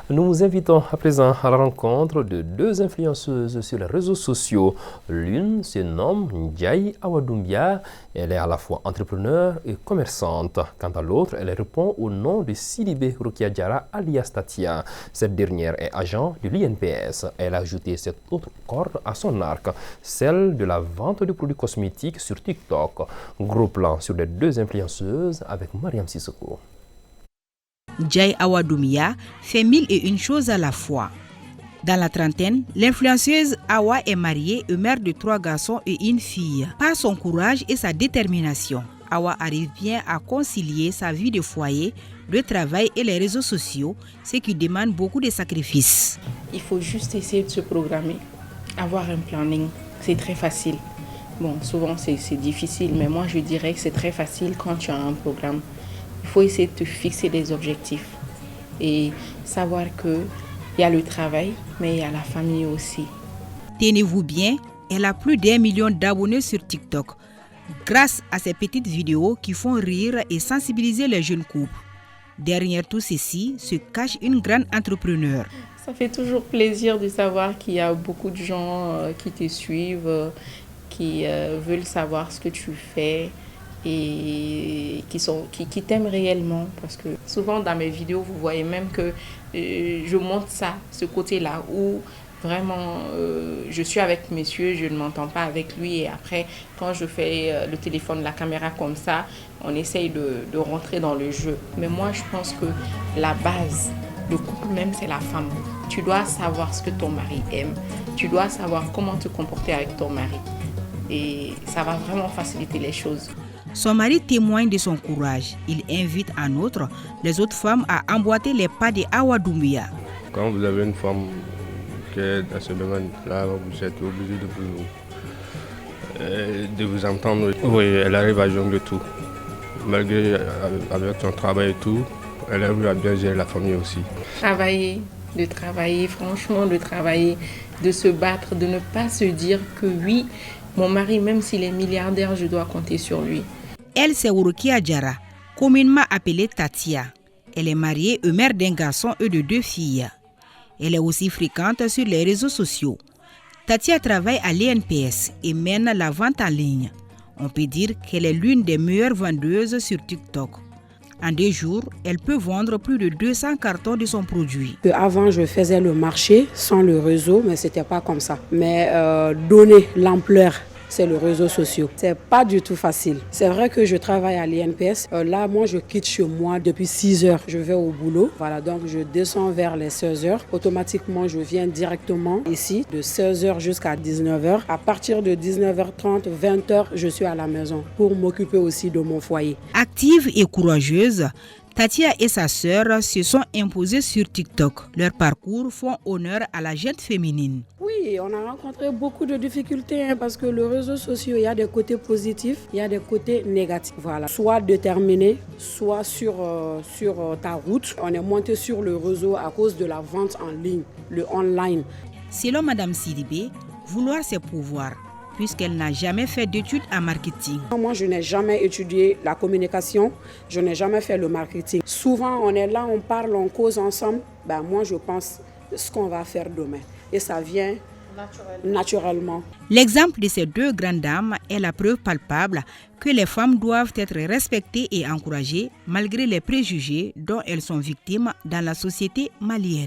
Nous vous invitons à présent à la rencontre de deux influenceuses sur les réseaux sociaux. L'une se nomme Ndiaye Awadoumbia. Elle est à la fois entrepreneur et commerçante. Quant à l'autre, elle répond au nom de Sidibé Rokia Diarra alias Tatia. Cette dernière est agent de l'INPS. Elle a ajouté cette autre corde à son arc, celle de la vente de produits cosmétiques sur TikTok. Gros plan sur les deux influenceuses avec Mariam Sissoko. Ndiaye Awadoumbia fait 1001 choses à la fois. Dans la trentaine, l'influenceuse Awa est mariée et mère de 3 garçons et une fille. Par son courage et sa détermination, Awa arrive bien à concilier sa vie de foyer, de travail et les réseaux sociaux, ce qui demande beaucoup de sacrifices. Il faut juste essayer de se programmer, avoir un planning, c'est très facile. Bon, souvent c'est difficile, mais moi je dirais que c'est très facile quand tu as un programme. Il faut essayer de te fixer des objectifs et savoir qu'il y a le travail, mais il y a la famille aussi. Tenez-vous bien, elle a plus d'1 million d'abonnés sur TikTok grâce à ses petites vidéos qui font rire et sensibiliser les jeunes couples. Derrière tout ceci se cache une grande entrepreneure. Ça fait toujours plaisir de savoir qu'il y a beaucoup de gens qui te suivent, qui veulent savoir ce que tu fais et qui t'aiment réellement, parce que souvent dans mes vidéos vous voyez même que je montre ce côté-là où vraiment je suis avec monsieur, je ne m'entends pas avec lui, et après quand je fais le téléphone, la caméra comme ça, on essaye de rentrer dans le jeu. Mais moi je pense que la base, le couple même, c'est la femme. Tu dois savoir ce que ton mari aime, tu dois savoir comment te comporter avec ton mari, et ça va vraiment faciliter les choses. Son mari témoigne de son courage. Il invite en outre les autres femmes à emboîter les pas de Awadoumbia. Quand vous avez une femme qui est dans ce domaine-là, vous êtes obligé de vous entendre. Oui, elle arrive à jongler tout. Malgré avec son travail et tout, elle arrive à bien gérer la famille aussi. De travailler, franchement, de travailler, de se battre, de ne pas se dire que oui, mon mari, même s'il est milliardaire, je dois compter sur lui. Elle, c'est Rokia Diarra, communément appelée Tatia. Elle est mariée et mère d'un garçon et de 2 filles. Elle est aussi fréquente sur les réseaux sociaux. Tatia travaille à l'INPS et mène la vente en ligne. On peut dire qu'elle est l'une des meilleures vendeuses sur TikTok. En 2 jours, elle peut vendre plus de 200 cartons de son produit. Avant, je faisais le marché sans le réseau, mais ce n'était pas comme ça. Mais donner l'ampleur, c'est le réseau social. C'est pas du tout facile. C'est vrai que je travaille à l'INPS. Là, moi, je quitte chez moi depuis 6 heures. Je vais au boulot. Voilà, donc je descends vers les 16 heures. Automatiquement, je viens directement ici de 16 heures jusqu'à 19 heures. À partir de 19h30, 20 heures, je suis à la maison pour m'occuper aussi de mon foyer. Active et courageuse, Tatia et sa sœur se sont imposées sur TikTok. Leur parcours font honneur à la gente féminine. Oui, on a rencontré beaucoup de difficultés parce que le réseau social, il y a des côtés positifs, il y a des côtés négatifs. Voilà. Soit déterminé, soit sur ta route. On est monté sur le réseau à cause de la vente en ligne, le online. Selon Madame Sidibé, vouloir c'est pouvoir, puisqu'elle n'a jamais fait d'études en marketing. Moi, je n'ai jamais étudié la communication, je n'ai jamais fait le marketing. Souvent, on est là, on parle, on cause ensemble. Moi, je pense ce qu'on va faire demain. Et ça vient naturellement. L'exemple de ces 2 grandes dames est la preuve palpable que les femmes doivent être respectées et encouragées malgré les préjugés dont elles sont victimes dans la société malienne.